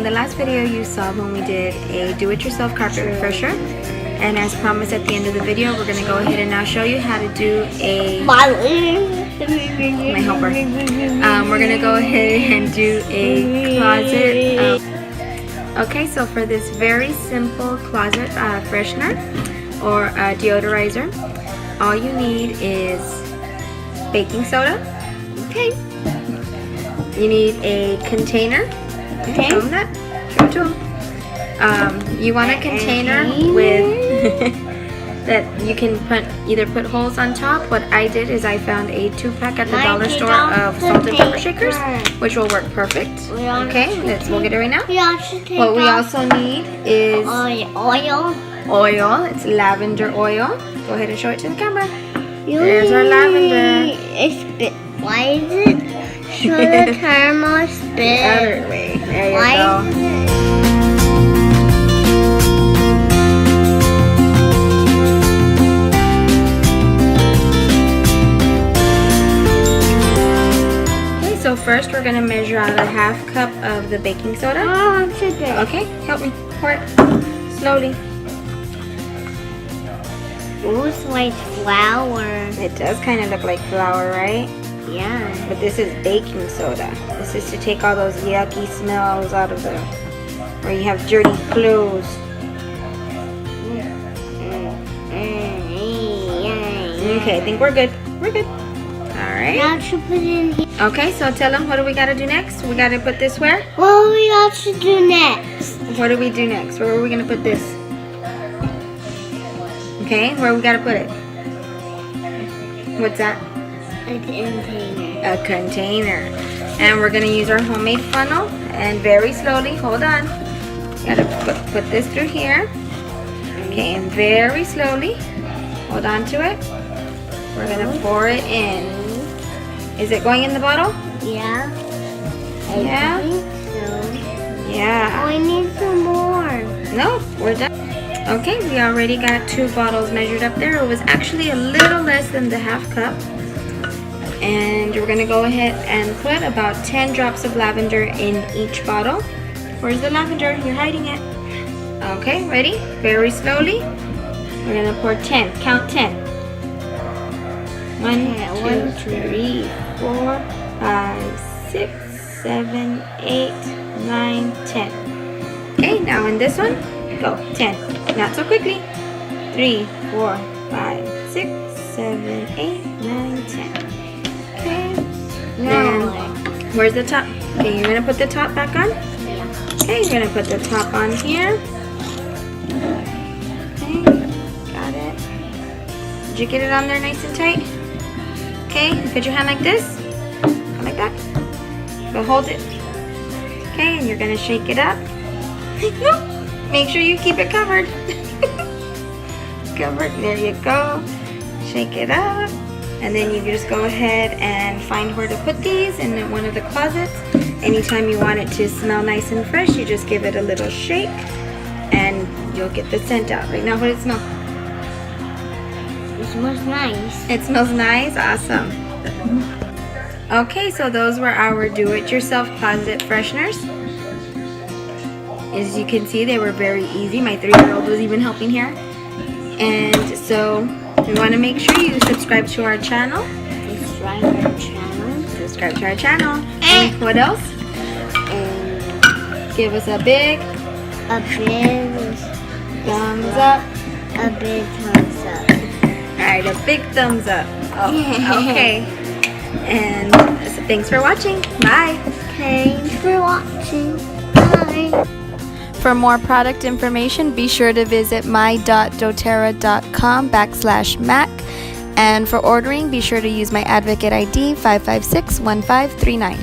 in the last video you saw when we did a do-it-yourself carpet refresher, and as promised at the end of the video, we're going to go ahead and now show you how to do my helper. We're going to go ahead and do a closet. Okay, so for this very simple closet freshener or deodorizer, all you need is baking soda. Okay. You need a container. Okay. Show them that. Show it to them. You want a container with that you can either put holes on top. What I did is I found a 2-pack at the dollar store of salt and pepper shakers, which will work perfect. Okay, we'll get it right now. What we also need is oil. Oil. It's lavender oil. Go ahead and show it to the camera. There's our lavender. Why is it? Show the camera spit. The other way. There you go. Okay, so first we're gonna measure out a 1/2 cup of the baking soda. Okay, help me. Pour it slowly. Ooh, it's like flour. It does kind of look like flour, right? Yeah. But this is baking soda. This is to take all those yucky smells out of where you have dirty clothes. Okay, I think we're good. We're good. Alright. Now to put it in here. Okay, so tell them, what do we got to do next? We got to put this where? What do we got to do next? What do we do next? Where are we going to put this? Okay, where we got to put it? What's that? A container. A container. And we're going to use our homemade funnel, and very slowly, hold on. Got to put this through here. Okay, and very slowly, hold on to it. We're going to pour it in. Is it going in the bottle? Yeah. Yeah? I think so. Yeah. Oh, I need some more. No, we're done. Okay, we already got 2 bottles measured up there. It was actually a little less than the 1/2 cup. And we're gonna go ahead and put about 10 drops of lavender in each bottle. Where's the lavender? You're hiding it. Okay, ready? Very slowly. We're gonna pour 10. Count 10. 1, 2, 3, 4, 5, 6, 7, 8, 9, 10. Okay, now in this one, go. 10. Not so quickly. 3, 4, 5, 6, 7, 8, 9, 10. Okay. Now, where's the top? Okay, you're gonna put the top back on? Yeah. Okay, you're gonna put the top on here. Okay, got it. Did you get it on there nice and tight? Okay, put your hand like this. Like that. Go hold it. Okay, and you're gonna shake it up. No! Make sure you keep it covered. Covered. There you go. Shake it up. And then you just go ahead and find where to put these in one of the closets. Anytime you want it to smell nice and fresh, you just give it a little shake and you'll get the scent out. Right now, what does it smell? It smells nice. It smells nice? Awesome. Okay, so those were our do-it-yourself closet fresheners. As you can see, they were very easy. My 3-year-old was even helping here. And so we want to make sure you subscribe to our channel. Subscribe to our channel. Subscribe to our channel. And what else? And give us a big thumbs up. A big thumbs up. Alright, a big thumbs up. Oh, okay. And so thanks for watching. Bye. Thanks for watching. Bye. For more product information, be sure to visit my.doterra.com/Mac. And for ordering, be sure to use my advocate ID 5561539.